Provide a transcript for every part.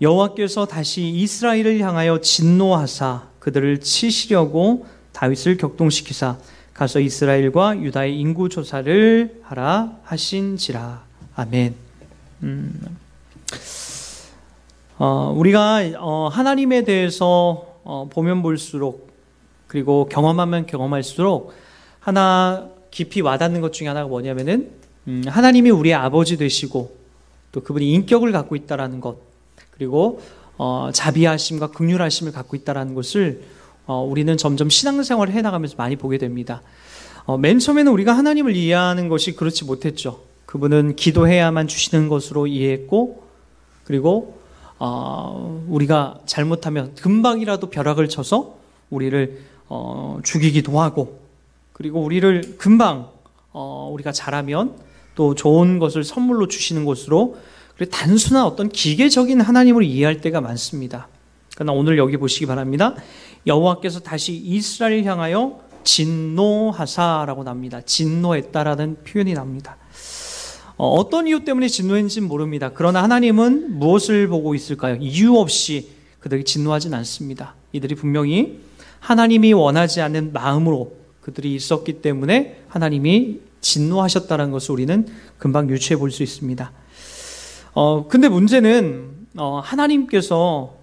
여호와께서 다시 이스라엘을 향하여 진노하사 그들을 치시려고 다윗을 격동시키사 가서 이스라엘과 유다의 인구 조사를 하라 하신지라. 아멘. 우리가 하나님에 대해서 보면 볼수록, 그리고 경험하면 경험할수록 하나 깊이 와닿는 것 중에 하나가 뭐냐면은 하나님이 우리의 아버지 되시고 또 그분이 인격을 갖고 있다라는 것, 그리고 자비하심과 긍휼하심을 갖고 있다라는 것을 우리는 점점 신앙생활을 해나가면서 많이 보게 됩니다. 맨 처음에는 우리가 하나님을 이해하는 것이 그렇지 못했죠. 그분은 기도해야만 주시는 것으로 이해했고, 그리고 우리가 잘못하면 금방이라도 벼락을 쳐서 우리를 죽이기도 하고, 그리고 우리를 금방 우리가 잘하면 또 좋은 것을 선물로 주시는 것으로, 그리고 단순한 어떤 기계적인 하나님을 이해할 때가 많습니다. 그러나 오늘 여기 보시기 바랍니다. 여호와께서 다시 이스라엘을 향하여 진노하사라고 납니다. 진노했다라는 표현이 납니다. 어떤 이유 때문에 진노했는지는 모릅니다. 그러나 하나님은 무엇을 보고 있을까요? 이유 없이 그들이 진노하진 않습니다. 이들이 분명히 하나님이 원하지 않는 마음으로 그들이 있었기 때문에 하나님이 진노하셨다는 것을 우리는 금방 유추해 볼 수 있습니다. 근데 문제는 하나님께서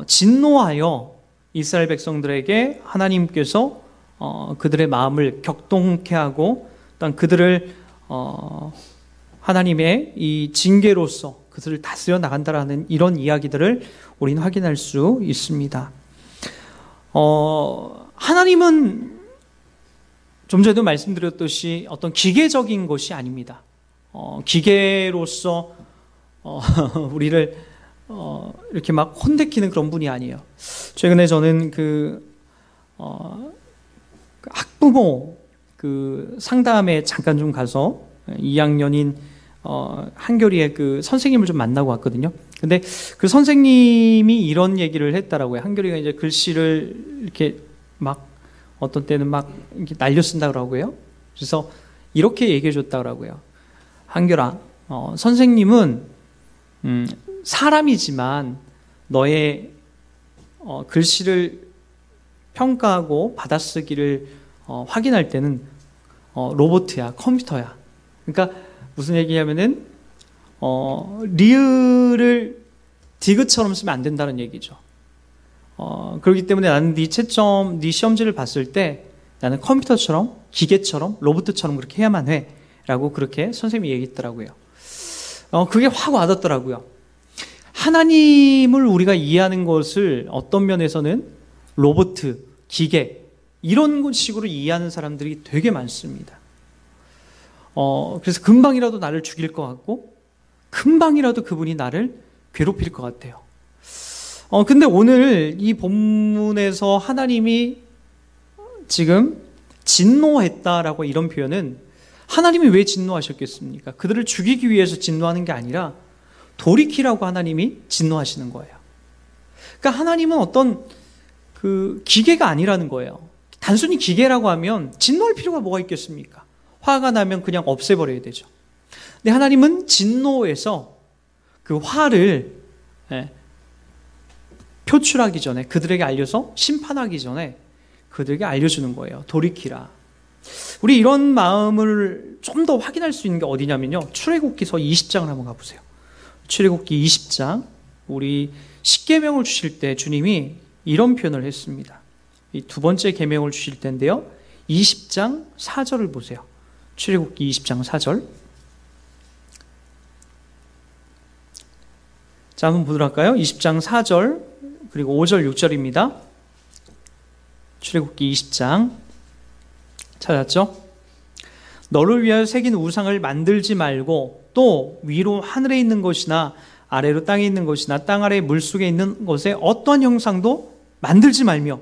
진노하여 이스라엘 백성들에게 하나님께서 그들의 마음을 격동케 하고, 또한 그들을 하나님의 이 징계로서 그들을 다스려 나간다라는 이런 이야기들을 우리는 확인할 수 있습니다. 하나님은 좀 전에도 말씀드렸듯이 어떤 기계적인 것이 아닙니다. 기계로서 우리를 이렇게 막 혼내키는 그런 분이 아니에요. 최근에 저는 학부모 상담에 잠깐 좀 가서 2학년인 한교리의 선생님을 좀 만나고 왔거든요. 근데 그 선생님이 이런 얘기를 했더라고요. 한교리가 이제 글씨를 이렇게 막 어떤 때는 막 이렇게 날려 쓴다 그러고요. 그래서 이렇게 얘기해 줬다 그러고요. 한교라, 선생님은 사람이지만 너의 글씨를 평가하고 받아쓰기를 확인할 때는 로봇이야, 컴퓨터야. 그러니까 무슨 얘기냐면은 리을을 디귿처럼 쓰면 안 된다는 얘기죠. 그렇기 때문에 나는 네 채점, 네 시험지를 봤을 때 나는 컴퓨터처럼, 기계처럼, 로봇처럼 그렇게 해야만 해 라고 그렇게 선생님이 얘기했더라고요. 그게 확 와닿더라고요. 하나님을 우리가 이해하는 것을 어떤 면에서는 로봇, 기계 이런 식으로 이해하는 사람들이 되게 많습니다. 그래서 금방이라도 나를 죽일 것 같고, 금방이라도 그분이 나를 괴롭힐 것 같아요. 근데 오늘 이 본문에서 하나님이 지금 진노했다라고 이런 표현은, 하나님이 왜 진노하셨겠습니까? 그들을 죽이기 위해서 진노하는 게 아니라 돌이키라고 하나님이 진노하시는 거예요. 그러니까 하나님은 어떤 기계가 아니라는 거예요. 단순히 기계라고 하면 진노할 필요가 뭐가 있겠습니까? 화가 나면 그냥 없애버려야 되죠. 근데 하나님은 진노에서 그 화를 표출하기 전에, 그들에게 알려서 심판하기 전에 그들에게 알려주는 거예요. 돌이키라. 우리 이런 마음을 좀 더 확인할 수 있는 게 어디냐면요, 출애굽기서 20장을 한번 가보세요. 출애굽기 20장, 우리 십계명을 주실 때 주님이 이런 표현을 했습니다. 이 두 번째 계명을 주실 때인데요, 20장 4절을 보세요. 출애굽기 20장 4절. 자, 한번 보도록 할까요? 20장 4절 그리고 5절 6절입니다. 출애굽기 20장 찾았죠? 너를 위하여 새긴 우상을 만들지 말고, 또 위로 하늘에 있는 것이나 아래로 땅에 있는 것이나 땅 아래 물속에 있는 것에 어떠한 형상도 만들지 말며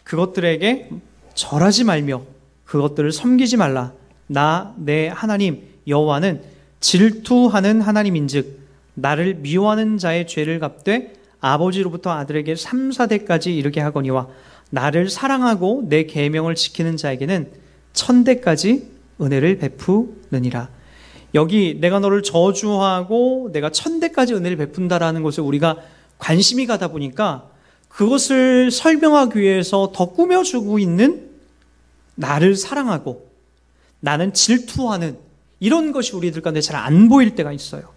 그것들에게 절하지 말며 그것들을 섬기지 말라. 나 내 하나님 여호와는 질투하는 하나님인즉 나를 미워하는 자의 죄를 갚되 아버지로부터 아들에게 3, 4대까지 이르게 하거니와 나를 사랑하고 내 계명을 지키는 자에게는 1000대까지 은혜를 베푸느니라. 여기 내가 너를 저주하고 내가 1000대까지 은혜를 베푼다라는 것을 우리가 관심이 가다 보니까 그것을 설명하기 위해서 더 꾸며주고 있는 나를 사랑하고 나는 질투하는 이런 것이 우리들 가운데 잘 안 보일 때가 있어요.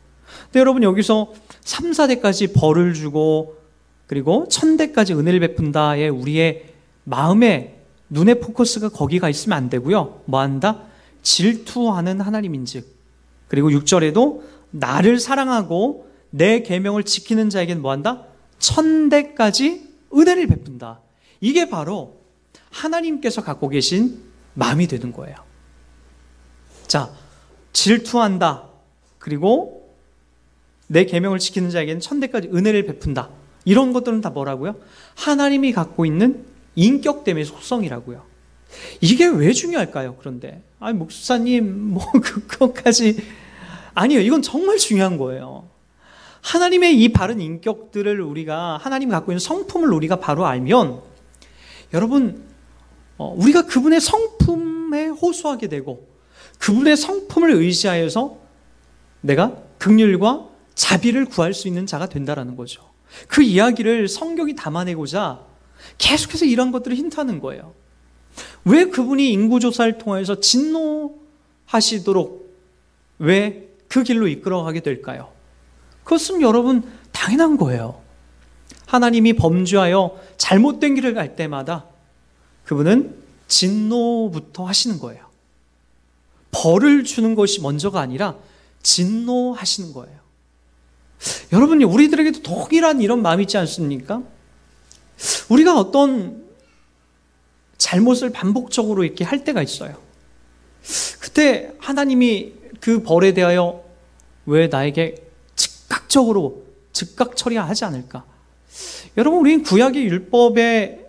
근데 여러분 여기서 3, 4대까지 벌을 주고 그리고 1000대까지 은혜를 베푼다에 우리의 마음에 눈의 포커스가 거기가 있으면 안 되고요. 뭐 한다? 질투하는 하나님인즉. 그리고 6절에도 나를 사랑하고 내 계명을 지키는 자에게는 뭐 한다? 1000대까지 은혜를 베푼다. 이게 바로 하나님께서 갖고 계신 마음이 되는 거예요. 자, 질투한다. 그리고 내 계명을 지키는 자에게는 1000대까지 은혜를 베푼다. 이런 것들은 다 뭐라고요? 하나님이 갖고 있는 인격됨의 속성이라고요. 이게 왜 중요할까요? 그런데 아니 목사님 뭐 그것까지 아니에요. 이건 정말 중요한 거예요. 하나님의 이 바른 인격들을 우리가 하나님이 갖고 있는 성품을 우리가 바로 알면 여러분 우리가 그분의 성품에 호소하게 되고 그분의 성품을 의지하여서 내가 긍휼과 자비를 구할 수 있는 자가 된다라는 거죠. 그 이야기를 성경이 담아내고자 계속해서 이런 것들을 힌트하는 거예요. 왜 그분이 인구조사를 통해서 진노하시도록 왜 그 길로 이끌어가게 될까요? 그것은 여러분 당연한 거예요. 하나님이 범죄하여 잘못된 길을 갈 때마다 그분은 진노부터 하시는 거예요. 벌을 주는 것이 먼저가 아니라 진노하시는 거예요. 여러분, 우리들에게도 동일한 이런 마음이 있지 않습니까? 우리가 어떤 잘못을 반복적으로 이렇게 할 때가 있어요. 그때 하나님이 그 벌에 대하여 왜 나에게 즉각 처리하지 않을까? 여러분, 우리는 구약의 율법의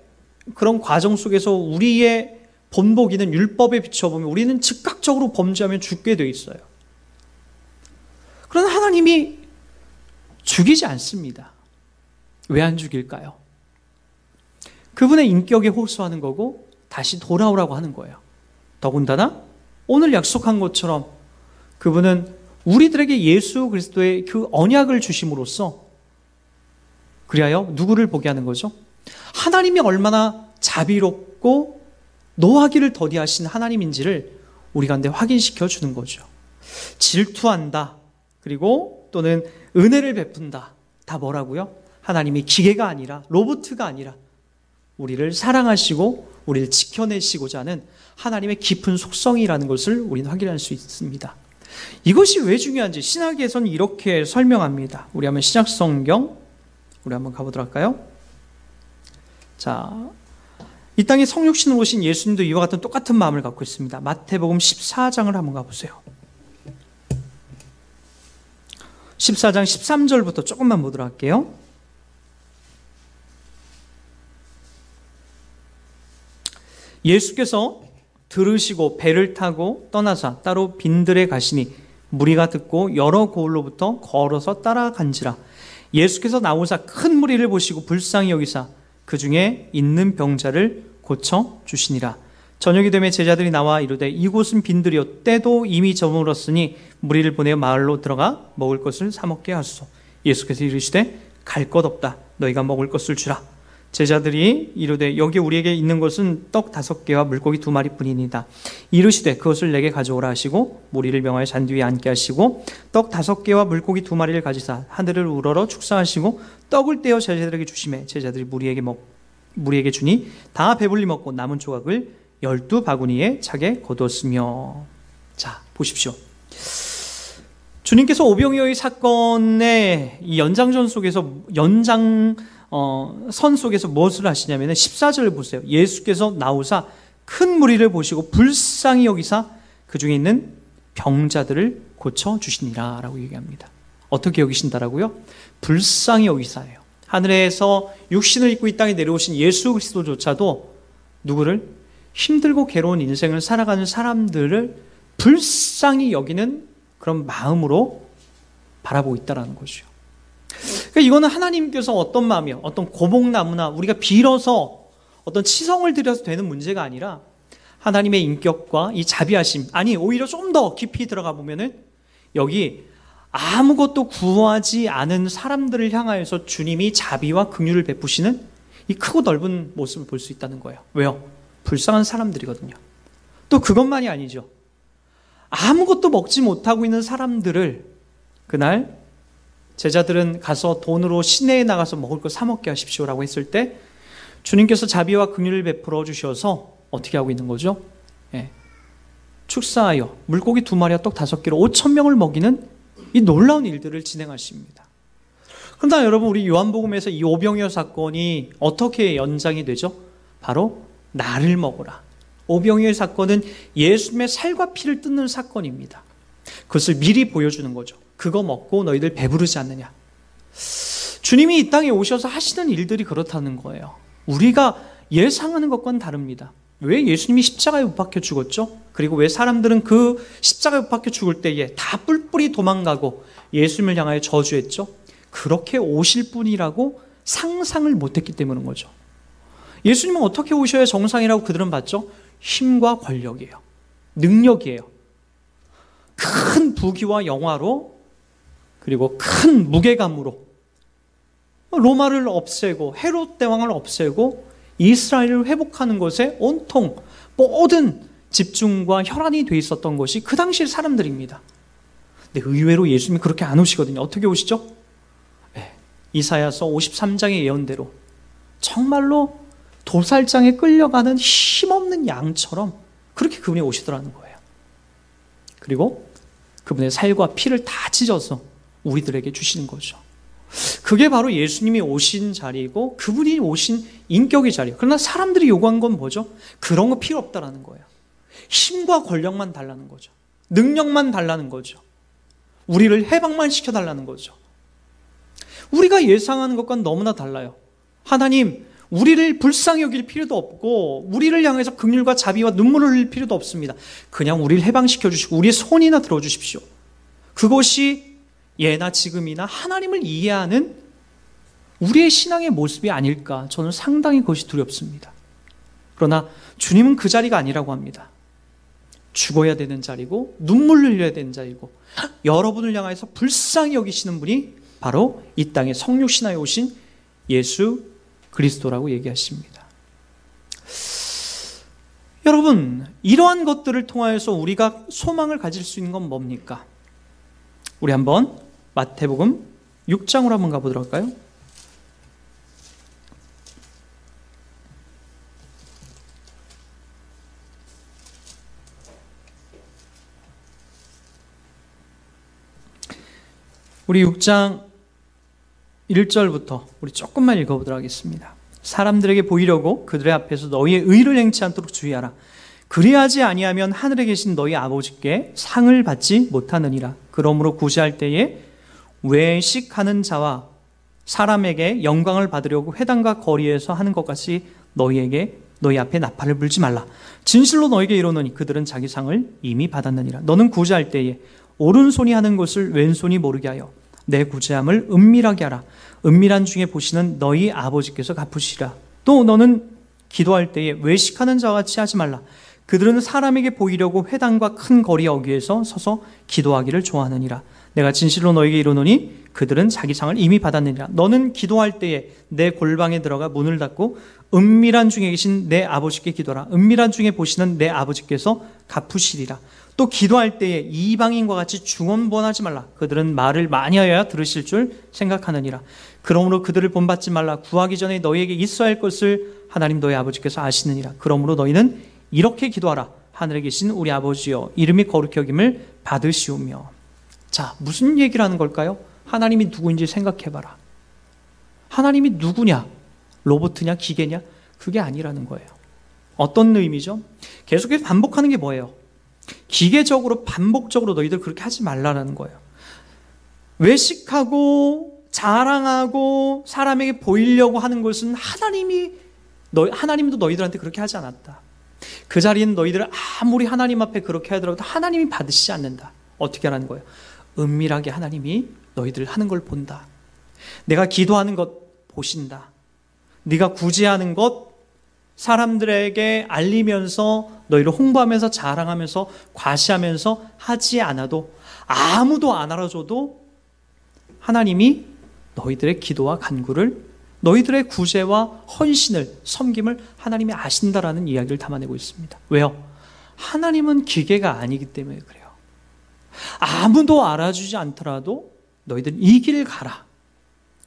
그런 과정 속에서 우리의 본보기는 율법에 비춰보면 우리는 즉각적으로 범죄하면 죽게 되어 있어요. 그러나 하나님이 죽이지 않습니다. 왜 안 죽일까요? 그분의 인격에 호소하는 거고 다시 돌아오라고 하는 거예요. 더군다나 오늘 약속한 것처럼 그분은 우리들에게 예수 그리스도의 그 언약을 주심으로써 그리하여 누구를 보게 하는 거죠? 하나님이 얼마나 자비롭고 노하기를 더디하신 하나님인지를 우리 가운데 확인시켜 주는 거죠. 질투한다. 그리고 또는 은혜를 베푼다. 다 뭐라고요? 하나님이 기계가 아니라 로봇가 아니라 우리를 사랑하시고 우리를 지켜내시고자 하는 하나님의 깊은 속성이라는 것을 우리는 확인할 수 있습니다. 이것이 왜 중요한지 신학에서는 이렇게 설명합니다. 우리 한번 신약성경 우리 한번 가보도록 할까요? 자, 이 땅에 성육신으로 오신 예수님도 이와 같은 똑같은 마음을 갖고 있습니다. 마태복음 14장을 한번 가보세요. 14장 13절부터 조금만 보도록 할게요. 예수께서 들으시고 배를 타고 떠나사 따로 빈들에 가시니 무리가 듣고 여러 고을로부터 걸어서 따라간지라. 예수께서 나오사 큰 무리를 보시고 불쌍히 여기사 그 중에 있는 병자를 고쳐 주시니라. 저녁이 되매 제자들이 나와 이르되 이곳은 빈들이요 때도 이미 저물었으니 무리를 보내어 마을로 들어가 먹을 것을 사 먹게 하소서. 예수께서 이르시되 갈 것 없다. 너희가 먹을 것을 주라. 제자들이 이르되 여기 우리에게 있는 것은 떡 5개와 물고기 2마리뿐이니이다. 이르시되 그것을 내게 가져오라 하시고 무리를 명하여 잔디 위에 앉게 하시고 떡 5개와 물고기 2마리를 가지사 하늘을 우러러 축사하시고 떡을 떼어 제자들에게 주시매 제자들이 무리에게 주니 다 배불리 먹고 남은 조각을 12바구니에 차게 거두었으며. 자, 보십시오. 주님께서 오병이어의 사건의 이 연장선 속에서 선 속에서 무엇을 하시냐면 14절을 보세요. 예수께서 나오사 큰 무리를 보시고 불쌍히 여기사 그 중에 있는 병자들을 고쳐주시니라 라고 얘기합니다. 어떻게 여기신다라고요? 불쌍히 여기사예요. 하늘에서 육신을 입고 이 땅에 내려오신 예수 그리스도조차도 누구를? 힘들고 괴로운 인생을 살아가는 사람들을 불쌍히 여기는 그런 마음으로 바라보고 있다는 거죠. 그러니까 이거는 하나님께서 어떤 마음이요? 어떤 고목나무나 우리가 빌어서 어떤 치성을 들여서 되는 문제가 아니라 하나님의 인격과 이 자비하심, 아니 오히려 좀 더 깊이 들어가 보면은 여기 아무것도 구하지 않은 사람들을 향하여서 주님이 자비와 긍휼을 베푸시는 이 크고 넓은 모습을 볼 수 있다는 거예요. 왜요? 불쌍한 사람들이거든요. 또 그것만이 아니죠. 아무것도 먹지 못하고 있는 사람들을 그날 제자들은 가서 돈으로 시내에 나가서 먹을 거 사 먹게 하십시오라고 했을 때 주님께서 자비와 긍휼을 베풀어 주셔서 어떻게 하고 있는 거죠? 축사하여 물고기 2마리와 떡 5개로 5,000명을 먹이는 이 놀라운 일들을 진행하십니다. 그러나 여러분, 우리 요한복음에서 이 오병이어 사건이 어떻게 연장이 되죠? 바로 나를 먹으라. 오병이어 사건은 예수님의 살과 피를 뜯는 사건입니다. 그것을 미리 보여주는 거죠. 그거 먹고 너희들 배부르지 않느냐. 주님이 이 땅에 오셔서 하시는 일들이 그렇다는 거예요. 우리가 예상하는 것과는 다릅니다. 왜 예수님이 십자가에 못 박혀 죽었죠? 그리고 왜 사람들은 그 십자가에 못 박혀 죽을 때에 다 뿔뿔이 도망가고 예수님을 향하여 저주했죠? 그렇게 오실 분이라고 상상을 못했기 때문인 거죠. 예수님은 어떻게 오셔야 정상이라고 그들은 봤죠? 힘과 권력이에요. 능력이에요. 큰 부귀와 영화로, 그리고 큰 무게감으로 로마를 없애고 헤롯 대왕을 없애고 이스라엘을 회복하는 것에 온통 모든 집중과 혈안이 돼 있었던 것이 그 당시 사람들입니다. 근데 의외로 예수님이 그렇게 안 오시거든요. 어떻게 오시죠? 이사야서 53장의 예언대로 정말로 도살장에 끌려가는 힘없는 양처럼 그렇게 그분이 오시더라는 거예요. 그리고 그분의 살과 피를 다 찢어서 우리들에게 주시는 거죠. 그게 바로 예수님이 오신 자리이고 그분이 오신 인격의 자리예요. 그러나 사람들이 요구한 건 뭐죠? 그런 거 필요 없다라는 거예요. 힘과 권력만 달라는 거죠. 능력만 달라는 거죠. 우리를 해방만 시켜달라는 거죠. 우리가 예상하는 것과는 너무나 달라요. 하나님, 우리를 불쌍히 여길 필요도 없고 우리를 향해서 긍휼과 자비와 눈물을 흘릴 필요도 없습니다. 그냥 우리를 해방시켜 주시고 우리의 손이나 들어주십시오. 그것이 예나 지금이나 하나님을 이해하는 우리의 신앙의 모습이 아닐까, 저는 상당히 그것이 두렵습니다. 그러나 주님은 그 자리가 아니라고 합니다. 죽어야 되는 자리고 눈물 흘려야 되는 자리고 여러분을 향해서 불쌍히 여기시는 분이 바로 이 땅에 성육신하에 오신 예수 그리스도라고 얘기하십니다. 여러분, 이러한 것들을 통하여서 우리가 소망을 가질 수 있는 건 뭡니까? 우리 한번 마태복음 6장으로 한번 가보도록 할까요? 우리 6장 1절부터 우리 조금만 읽어보도록 하겠습니다. 사람들에게 보이려고 그들의 앞에서 너희의 의를 행치 않도록 주의하라. 그리하지 아니하면 하늘에 계신 너희 아버지께 상을 받지 못하느니라. 그러므로 구제할 때에 외식하는 자와 사람에게 영광을 받으려고 회당과 거리에서 하는 것 같이 너희 앞에 나팔을 불지 말라. 진실로 너에게 이르노니 그들은 자기 상을 이미 받았느니라. 너는 구제할 때에 오른손이 하는 것을 왼손이 모르게 하여 내 구제함을 은밀하게 하라. 은밀한 중에 보시는 너희 아버지께서 갚으시라. 또 너는 기도할 때에 외식하는 자와 같이 하지 말라. 그들은 사람에게 보이려고 회당과 큰 거리 어귀에서 서서 기도하기를 좋아하느니라. 내가 진실로 너에게 이르노니 그들은 자기 상을 이미 받았느니라. 너는 기도할 때에 내 골방에 들어가 문을 닫고 은밀한 중에 계신 내 아버지께 기도하라. 은밀한 중에 보시는 내 아버지께서 갚으시리라. 또 기도할 때에 이방인과 같이 중언부언하지 말라. 그들은 말을 많이 하여야 들으실 줄 생각하느니라. 그러므로 그들을 본받지 말라. 구하기 전에 너희에게 있어야 할 것을 하나님 너희 아버지께서 아시느니라. 그러므로 너희는 이렇게 기도하라. 하늘에 계신 우리 아버지여, 이름이 거룩히 여김을 받으시오며. 자, 무슨 얘기를 하는 걸까요? 하나님이 누구인지 생각해봐라. 하나님이 누구냐? 로봇이냐? 기계냐? 그게 아니라는 거예요. 어떤 의미죠? 계속해서 반복하는 게 뭐예요? 기계적으로 반복적으로 너희들 그렇게 하지 말라는 거예요. 외식하고 자랑하고 사람에게 보이려고 하는 것은 하나님도 너희들한테 그렇게 하지 않았다. 그 자리는 너희들은 아무리 하나님 앞에 그렇게 하더라도 하나님이 받으시지 않는다. 어떻게 하라는 거예요? 은밀하게 하나님이 너희들 하는 걸 본다. 내가 기도하는 것 보신다. 네가 구제하는 것 사람들에게 알리면서 너희를 홍보하면서 자랑하면서 과시하면서 하지 않아도 아무도 안 알아줘도 하나님이 너희들의 기도와 간구를, 너희들의 구제와 헌신을, 섬김을 하나님이 아신다라는 이야기를 담아내고 있습니다. 왜요? 하나님은 기계가 아니기 때문에 그래요. 아무도 알아주지 않더라도 너희들 이 길 가라.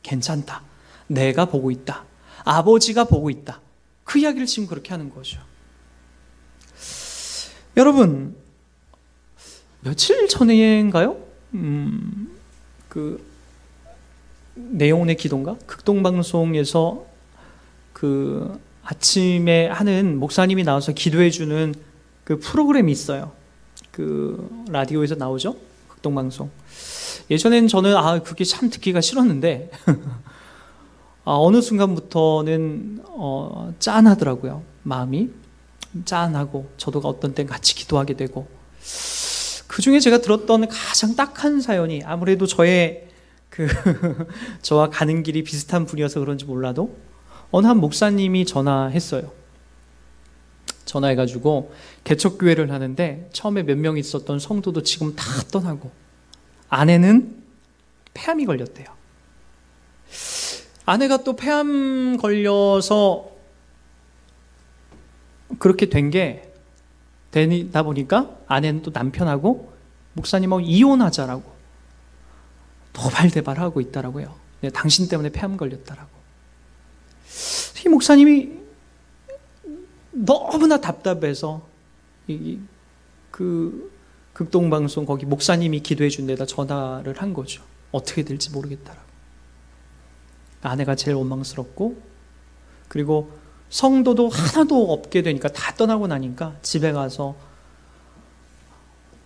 괜찮다. 내가 보고 있다. 아버지가 보고 있다. 그 이야기를 지금 그렇게 하는 거죠. 여러분, 며칠 전인가요? 내용의 기도인가? 극동방송에서 그 아침에 하는 목사님이 나와서 기도해주는 그 프로그램이 있어요. 그 라디오에서 나오죠? 극동방송. 예전엔 저는 그게 참 듣기가 싫었는데 어느 순간부터는 짠하더라고요. 마음이 짠하고 저도 어떤 땐 같이 기도하게 되고, 그 중에 제가 들었던 가장 딱한 사연이, 아무래도 저와 가는 길이 비슷한 분이어서 그런지 몰라도 어느 한 목사님이 전화했어요. 전화해가지고 개척교회를 하는데 처음에 몇 명 있었던 성도도 지금 다 떠나고 아내는 폐암이 걸렸대요. 아내가 또 폐암 걸려서 그렇게 되다 보니까 아내는 또 남편하고 목사님하고 이혼하자라고 도발대발하고 있다라고요. 당신 때문에 폐암 걸렸다라고. 이 목사님이 너무나 답답해서 그 극동방송 거기 목사님이 기도해 준 데다 전화를 한 거죠. 어떻게 될지 모르겠다라고. 아내가 제일 원망스럽고, 그리고 성도도 하나도 없게 되니까, 다 떠나고 나니까 집에 가서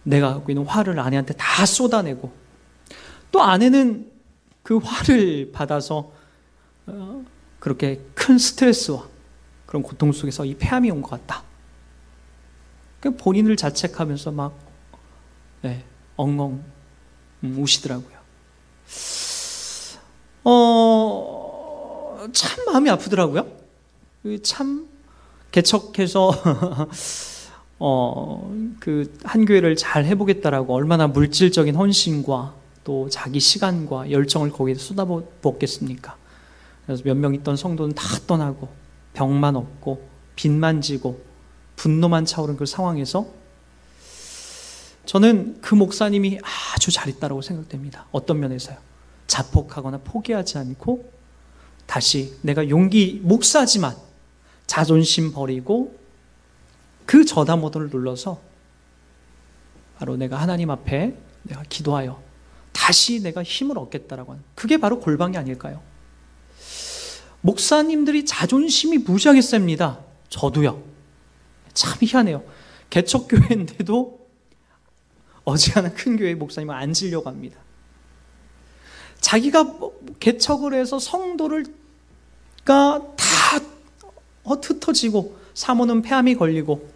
내가 갖고 있는 화를 아내한테 다 쏟아내고, 또 아내는 그 화를 받아서 그렇게 큰 스트레스와 그런 고통 속에서 이 폐암이 온 것 같다. 본인을 자책하면서 막 엉엉 우시더라고요. 참 마음이 아프더라고요. 참 개척해서 그 한 교회를 잘 해보겠다라고 얼마나 물질적인 헌신과 또 자기 시간과 열정을 거기에 쏟아붓겠습니까? 그래서 몇 명 있던 성도는 다 떠나고 병만 없고 빚만 지고 분노만 차오른 그 상황에서 저는 그 목사님이 아주 잘했다고 생각됩니다. 어떤 면에서요? 자폭하거나 포기하지 않고 다시 내가 목사지만 자존심 버리고 그 저담모드를 눌러서 바로 내가 하나님 앞에 내가 기도하여 다시 내가 힘을 얻겠다라고 하는, 그게 바로 골방이 아닐까요? 목사님들이 자존심이 무지하게 셉니다. 저도요. 참 희한해요. 개척교회인데도 어지간한 큰 교회 목사님은 앉으려고 합니다. 자기가 개척을 해서 성도가 다 흩어지고, 사모는 폐암이 걸리고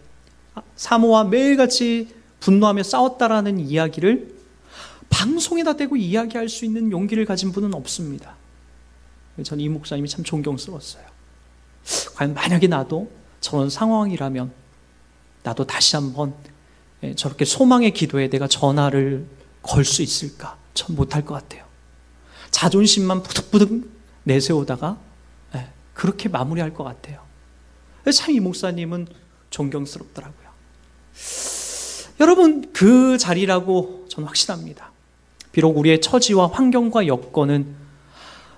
사모와 매일같이 분노하며 싸웠다라는 이야기를 방송에다 대고 이야기할 수 있는 용기를 가진 분은 없습니다. 저는 이 목사님이 참 존경스러웠어요. 과연 만약에 나도 저런 상황이라면 나도 다시 한번 저렇게 소망의 기도에 내가 전화를 걸 수 있을까? 전 못할 것 같아요. 자존심만 부득부득 내세우다가 그렇게 마무리할 것 같아요. 참 이 목사님은 존경스럽더라고요. 여러분, 그 자리라고 저는 확신합니다. 비록 우리의 처지와 환경과 여건은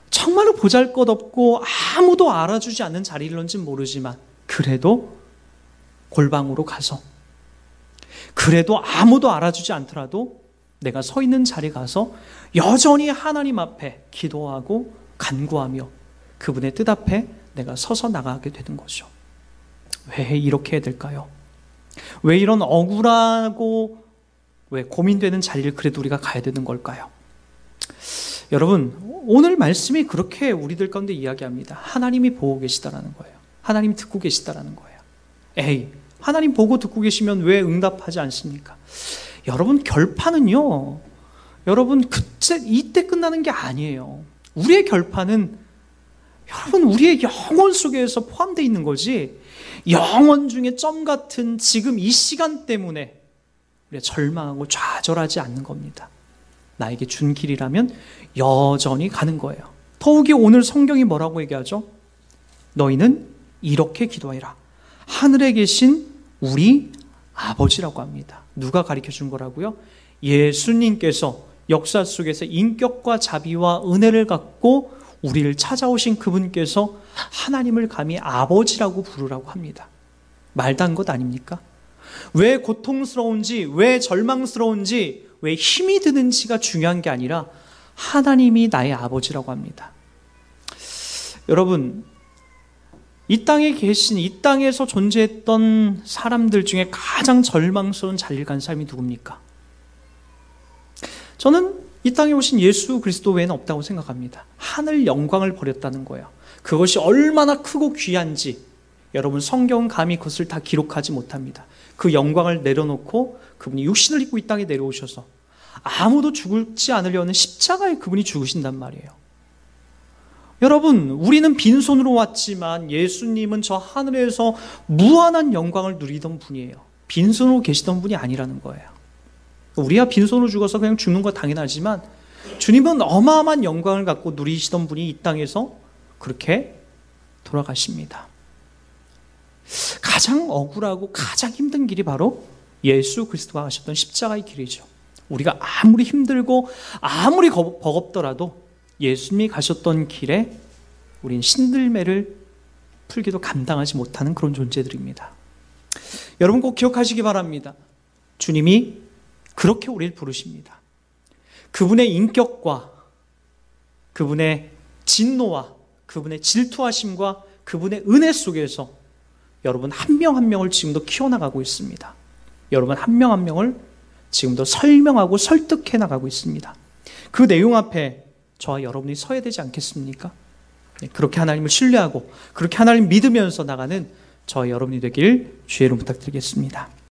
정말로 보잘것없고 아무도 알아주지 않는 자리일런지 모르지만, 그래도 골방으로 가서, 그래도 아무도 알아주지 않더라도 내가 서 있는 자리에 가서 여전히 하나님 앞에 기도하고 간구하며 그분의 뜻 앞에 내가 서서 나가게 되는 거죠. 왜 이렇게 해야 될까요? 왜 이런 억울하고 왜 고민되는 자리를 그래도 우리가 가야 되는 걸까요? 여러분, 오늘 말씀이 그렇게 우리들 가운데 이야기합니다. 하나님이 보고 계시다라는 거예요. 하나님 듣고 계시다라는 거예요. 하나님 보고 듣고 계시면 왜 응답하지 않습니까? 여러분, 결판은요, 여러분 이때 끝나는 게 아니에요. 우리의 결판은 여러분 우리의 영혼 속에서 포함되어 있는 거지, 영혼 중에 점 같은 지금 이 시간 때문에 우리가 절망하고 좌절하지 않는 겁니다. 나에게 준 길이라면 여전히 가는 거예요. 더욱이 오늘 성경이 뭐라고 얘기하죠? 너희는 이렇게 기도해라. 하늘에 계신 우리 아버지라고 합니다. 누가 가르쳐 준 거라고요? 예수님께서 역사 속에서 인격과 자비와 은혜를 갖고 우리를 찾아오신 그분께서 하나님을 감히 아버지라고 부르라고 합니다. 말도 안 것 아닙니까? 왜 고통스러운지, 왜 절망스러운지, 왜 힘이 드는지가 중요한 게 아니라 하나님이 나의 아버지라고 합니다. 여러분, 이 땅에 계신, 이 땅에서 존재했던 사람들 중에 가장 절망스러운 자리를 간 사람이 누굽니까? 저는 이 땅에 오신 예수 그리스도 외에는 없다고 생각합니다. 하늘 영광을 버렸다는 거예요. 그것이 얼마나 크고 귀한지 여러분 성경은 감히 그것을 다 기록하지 못합니다. 그 영광을 내려놓고 그분이 육신을 입고 이 땅에 내려오셔서 아무도 죽지 않으려는 십자가에 그분이 죽으신단 말이에요. 여러분, 우리는 빈손으로 왔지만 예수님은 저 하늘에서 무한한 영광을 누리던 분이에요. 빈손으로 계시던 분이 아니라는 거예요. 우리가 빈손으로 죽어서 그냥 죽는 거 당연하지만 주님은 어마어마한 영광을 갖고 누리시던 분이 이 땅에서 그렇게 돌아가십니다. 가장 억울하고 가장 힘든 길이 바로 예수 그리스도가 가셨던 십자가의 길이죠. 우리가 아무리 힘들고 아무리 버겁더라도 예수님이 가셨던 길에 우린 신들매를 풀기도 감당하지 못하는 그런 존재들입니다. 여러분 꼭 기억하시기 바랍니다. 주님이 그렇게 우리를 부르십니다. 그분의 인격과 그분의 진노와 그분의 질투하심과 그분의 은혜 속에서 여러분 한 명 한 명을 지금도 키워나가고 있습니다. 여러분 한 명 한 명을 지금도 설명하고 설득해 나가고 있습니다. 그 내용 앞에 저와 여러분이 서야 되지 않겠습니까? 그렇게 하나님을 신뢰하고 그렇게 하나님을 믿으면서 나가는 저와 여러분이 되길 주의 이름으로 부탁드리겠습니다.